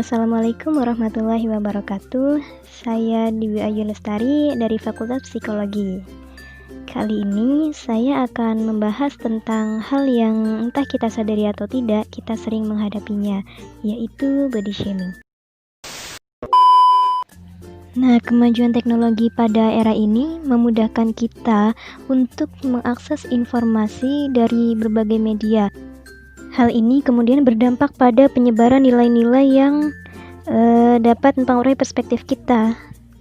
Assalamualaikum warahmatullahi wabarakatuh. Saya Dewi Ayu Lestari dari Fakultas Psikologi. Kali ini saya akan membahas tentang hal yang entah kita sadari atau tidak, kita sering menghadapinya, yaitu body shaming. Nah, kemajuan teknologi pada era ini memudahkan kita untuk mengakses informasi dari berbagai media. Hal ini kemudian berdampak pada penyebaran nilai-nilai yang dapat mempengaruhi perspektif kita,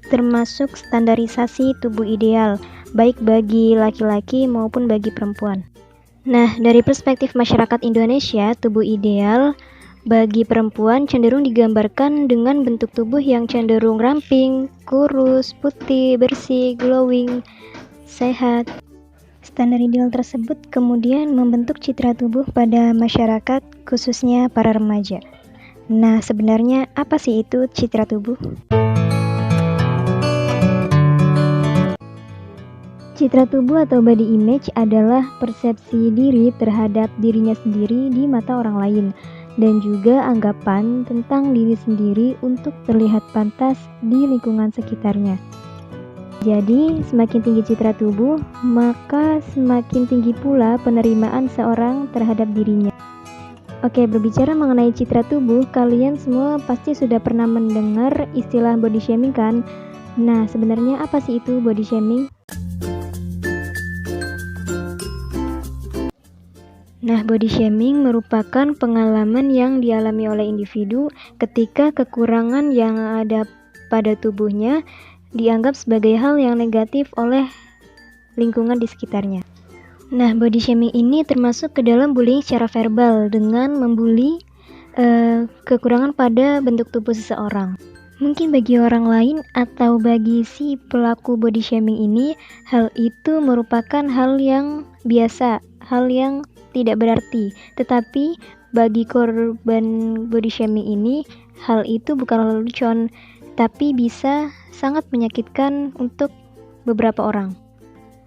termasuk standarisasi tubuh ideal, baik bagi laki-laki maupun bagi perempuan. Nah, dari perspektif masyarakat Indonesia, tubuh ideal bagi perempuan cenderung digambarkan dengan bentuk tubuh yang cenderung ramping, kurus, putih, bersih, glowing, sehat. Standar ideal tersebut kemudian membentuk citra tubuh pada masyarakat, khususnya para remaja. Nah, sebenarnya apa sih itu citra tubuh? Citra tubuh atau body image adalah persepsi diri terhadap dirinya sendiri di mata orang lain, dan juga anggapan tentang diri sendiri untuk terlihat pantas di lingkungan sekitarnya. Jadi, semakin tinggi citra tubuh, maka semakin tinggi pula penerimaan seorang terhadap dirinya. Oke, berbicara mengenai citra tubuh, kalian semua pasti sudah pernah mendengar istilah body shaming kan? Nah, sebenarnya apa sih itu body shaming? Nah, body shaming merupakan pengalaman yang dialami oleh individu ketika kekurangan yang ada pada tubuhnya dianggap sebagai hal yang negatif oleh lingkungan di sekitarnya. Nah, body shaming ini termasuk ke dalam bullying secara verbal dengan membuli kekurangan pada bentuk tubuh seseorang. Mungkin bagi orang lain atau bagi si pelaku body shaming ini, hal itu merupakan hal yang biasa, hal yang tidak berarti. Tetapi bagi korban body shaming ini, hal itu bukan lelucon, tapi bisa sangat menyakitkan untuk beberapa orang.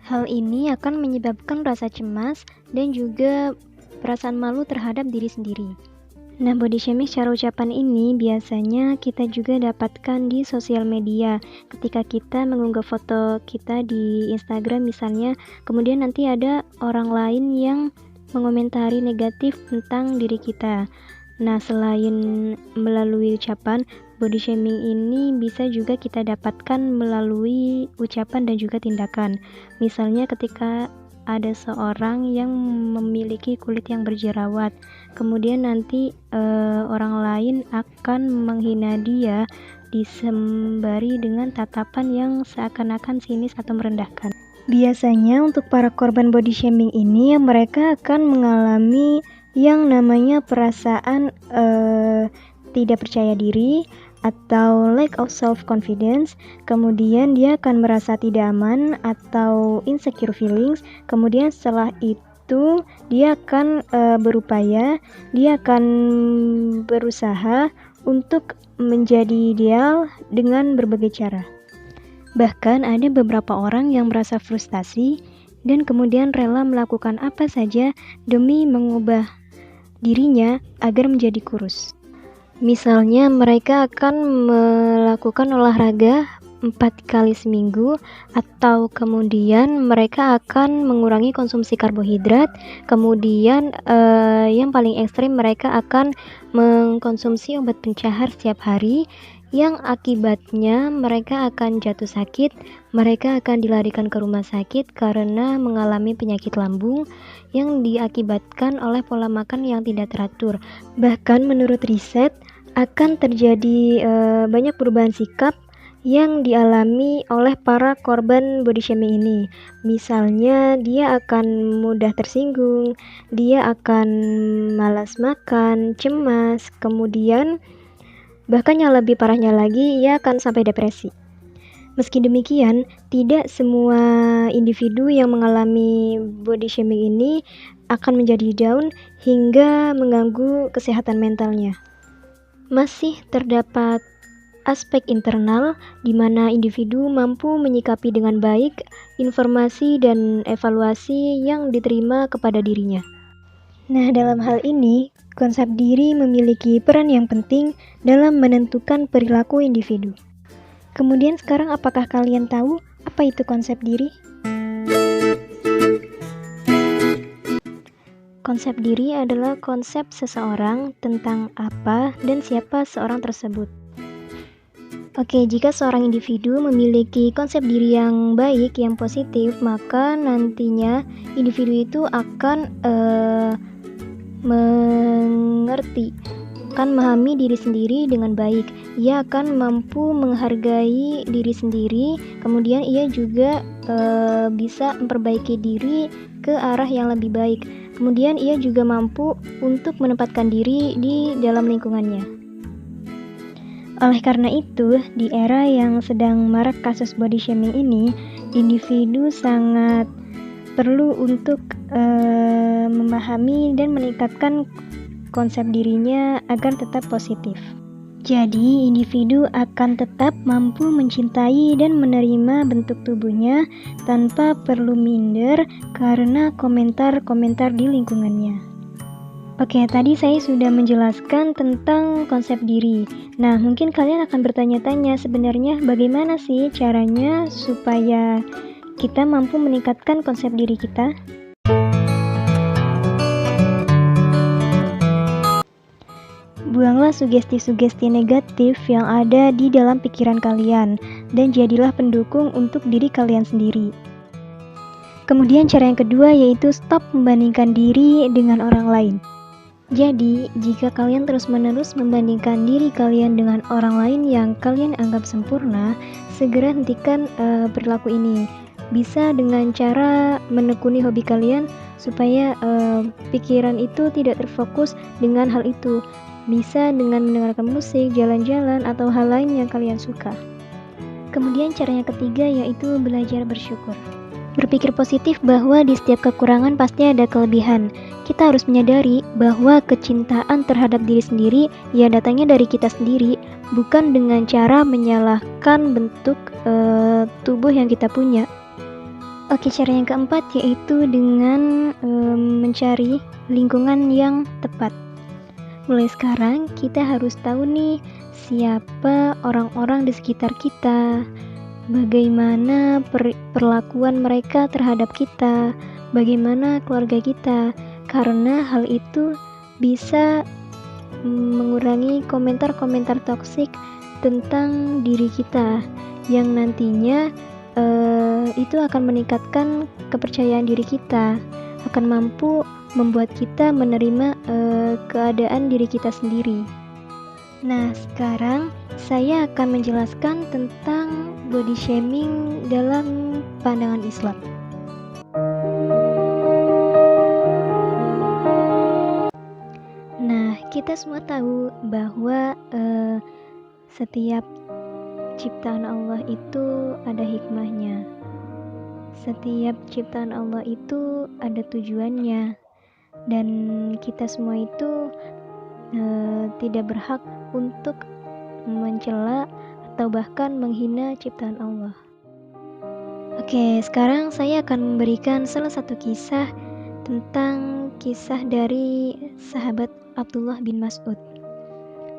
Hal ini akan menyebabkan rasa cemas dan juga perasaan malu terhadap diri sendiri. Nah, body shaming secara ucapan ini biasanya kita juga dapatkan di sosial media. Ketika kita mengunggah foto kita di Instagram misalnya, kemudian nanti ada orang lain yang mengomentari negatif tentang diri kita. Nah, selain melalui ucapan, body shaming ini bisa juga kita dapatkan melalui ucapan dan juga tindakan. Misalnya ketika ada seorang yang memiliki kulit yang berjerawat, kemudian nanti orang lain akan menghina dia disembari dengan tatapan yang seakan-akan sinis atau merendahkan. Biasanya untuk para korban body shaming ini, mereka akan mengalami yang namanya perasaan tidak percaya diri atau lack of self-confidence, kemudian dia akan merasa tidak aman atau insecure feelings, kemudian setelah itu dia akan berupaya, dia akan berusaha untuk menjadi ideal dengan berbagai cara. Bahkan ada beberapa orang yang merasa frustasi dan kemudian rela melakukan apa saja demi mengubah dirinya agar menjadi kurus. Misalnya mereka akan melakukan olahraga 4 kali seminggu, atau kemudian mereka akan mengurangi konsumsi karbohidrat, kemudian yang paling ekstrim mereka akan mengkonsumsi obat pencahar setiap hari, yang akibatnya mereka akan jatuh sakit, mereka akan dilarikan ke rumah sakit karena mengalami penyakit lambung yang diakibatkan oleh pola makan yang tidak teratur. Bahkan menurut riset akan terjadi banyak perubahan sikap yang dialami oleh para korban body shaming ini. Misalnya dia akan mudah tersinggung, dia akan malas makan, cemas, kemudian bahkan yang lebih parahnya lagi, ia akan sampai depresi. Meski demikian, tidak semua individu yang mengalami body shaming ini akan menjadi down hingga mengganggu kesehatan mentalnya. Masih terdapat aspek internal di mana individu mampu menyikapi dengan baik informasi dan evaluasi yang diterima kepada dirinya. Nah, dalam hal ini, konsep diri memiliki peran yang penting dalam menentukan perilaku individu. Kemudian sekarang apakah kalian tahu apa itu konsep diri? Konsep diri adalah konsep seseorang tentang apa dan siapa seorang tersebut. Oke, jika seorang individu memiliki konsep diri yang baik, yang positif, maka nantinya individu itu akan mengerti, akan memahami diri sendiri dengan baik. Ia akan mampu menghargai diri sendiri, kemudian ia juga bisa memperbaiki diri ke arah yang lebih baik. Kemudian ia juga mampu untuk menempatkan diri di dalam lingkungannya. Oleh karena itu, di era yang sedang marak kasus body shaming ini, individu sangat perlu untuk memahami dan meningkatkan konsep dirinya agar tetap positif. Jadi, individu akan tetap mampu mencintai dan menerima bentuk tubuhnya tanpa perlu minder karena komentar-komentar di lingkungannya. Oke, tadi saya sudah menjelaskan tentang konsep diri. Nah, mungkin kalian akan bertanya-tanya sebenarnya bagaimana sih caranya supaya kita mampu meningkatkan konsep diri kita? Buanglah sugesti-sugesti negatif yang ada di dalam pikiran kalian dan jadilah pendukung untuk diri kalian sendiri. Kemudian cara yang kedua yaitu stop membandingkan diri dengan orang lain. Jadi, jika kalian terus-menerus membandingkan diri kalian dengan orang lain yang kalian anggap sempurna, segera hentikan perilaku ini. Bisa dengan cara menekuni hobi kalian supaya pikiran itu tidak terfokus dengan hal itu. Bisa dengan mendengarkan musik, jalan-jalan, atau hal lain yang kalian suka. Kemudian cara yang ketiga yaitu belajar bersyukur. Berpikir positif bahwa di setiap kekurangan pasti ada kelebihan. Kita harus menyadari bahwa kecintaan terhadap diri sendiri ya datangnya dari kita sendiri, bukan dengan cara menyalahkan bentuk tubuh yang kita punya. Oke, cara yang keempat yaitu dengan mencari lingkungan yang tepat. Mulai sekarang kita harus tahu nih siapa orang-orang di sekitar kita, bagaimana perlakuan mereka terhadap kita, bagaimana keluarga kita, karena hal itu bisa mengurangi komentar-komentar toksik tentang diri kita yang nantinya itu akan meningkatkan kepercayaan diri kita, akan mampu membuat kita menerima keadaan diri kita sendiri. Nah, sekarang saya akan menjelaskan tentang body shaming dalam pandangan Islam. Nah, kita semua tahu bahwa setiap ciptaan Allah itu ada hikmahnya. Setiap ciptaan Allah itu ada tujuannya. Dan kita semua itu tidak berhak untuk mencela atau bahkan menghina ciptaan Allah. Oke, sekarang saya akan memberikan salah satu kisah tentang kisah dari sahabat Abdullah bin Mas'ud.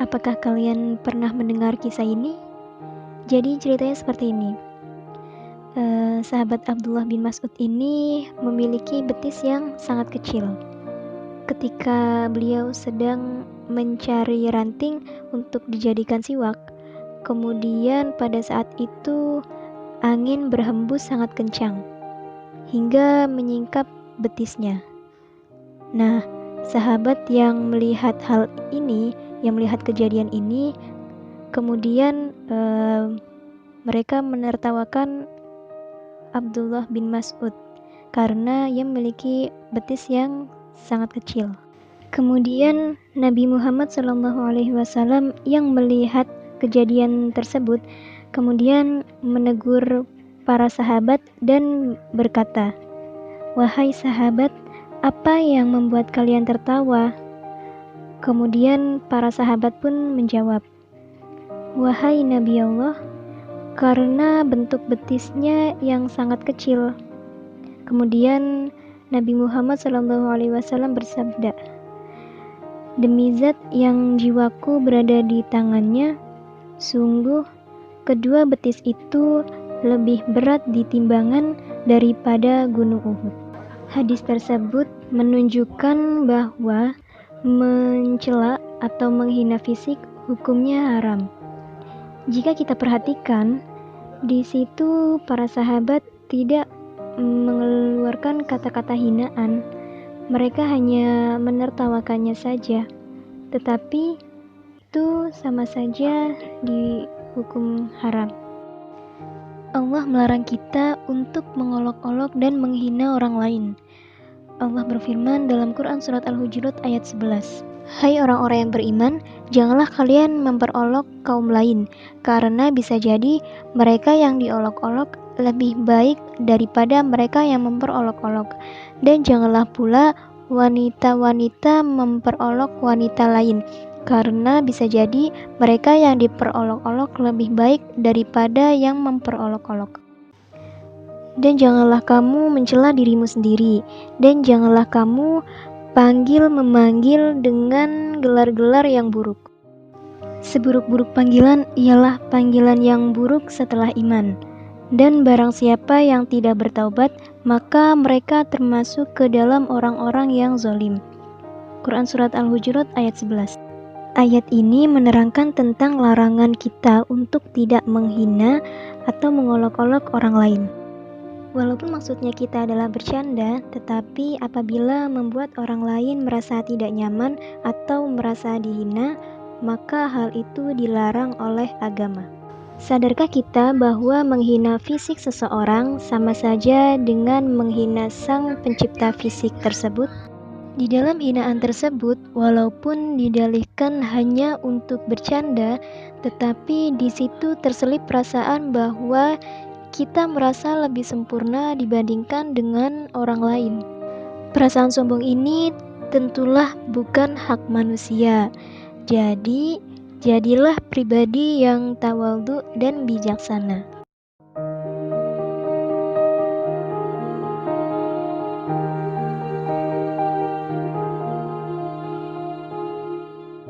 Apakah kalian pernah mendengar kisah ini? Jadi ceritanya seperti ini. Sahabat Abdullah bin Mas'ud ini memiliki betis yang sangat kecil. Ketika beliau sedang mencari ranting untuk dijadikan siwak, kemudian pada saat itu angin berhembus sangat kencang hingga menyingkap betisnya. Nah, sahabat yang melihat hal ini, yang melihat kejadian ini, kemudian mereka menertawakan Abdullah bin Mas'ud karena ia memiliki betis yang sangat kecil. Kemudian Nabi Muhammad SAW yang melihat kejadian tersebut kemudian menegur para sahabat dan berkata, "Wahai sahabat, apa yang membuat kalian tertawa?" Kemudian para sahabat pun menjawab, "Wahai Nabi Allah, karena bentuk betisnya yang sangat kecil." Kemudian Nabi Muhammad SAW bersabda, Demi zat yang jiwaku berada di tangannya, sungguh kedua betis itu lebih berat di timbangan daripada gunung Uhud. Hadis tersebut menunjukkan bahwa mencela atau menghina fisik hukumnya haram. Jika kita perhatikan, di situ para sahabat tidak mengeluarkan kata-kata hinaan. Mereka hanya menertawakannya saja. Tetapi itu sama saja dihukum haram. Allah melarang kita untuk mengolok-olok dan menghina orang lain. Allah berfirman dalam Quran Surat Al-Hujurat ayat 11. Hai orang-orang yang beriman, janganlah kalian memperolok kaum lain, karena bisa jadi mereka yang diolok-olok lebih baik daripada mereka yang memperolok-olok. Dan janganlah pula wanita-wanita memperolok wanita lain, karena bisa jadi mereka yang diperolok-olok lebih baik daripada yang memperolok-olok. Dan janganlah kamu mencela dirimu sendiri, dan janganlah kamu memanggil dengan gelar-gelar yang buruk. Seburuk-buruk panggilan ialah panggilan yang buruk setelah iman. Dan barang siapa yang tidak bertaubat, maka mereka termasuk ke dalam orang-orang yang zalim. Quran Surat Al-Hujurat ayat 11. Ayat ini menerangkan tentang larangan kita untuk tidak menghina atau mengolok-olok orang lain. Walaupun maksudnya kita adalah bercanda, tetapi apabila membuat orang lain merasa tidak nyaman atau merasa dihina, maka hal itu dilarang oleh agama. Sadarkah kita bahwa menghina fisik seseorang sama saja dengan menghina sang pencipta fisik tersebut? Di dalam hinaan tersebut, walaupun didalihkan hanya untuk bercanda, tetapi di situ terselip perasaan bahwa kita merasa lebih sempurna dibandingkan dengan orang lain. Perasaan sombong ini tentulah bukan hak manusia. Jadi, jadilah pribadi yang tawadhu dan bijaksana.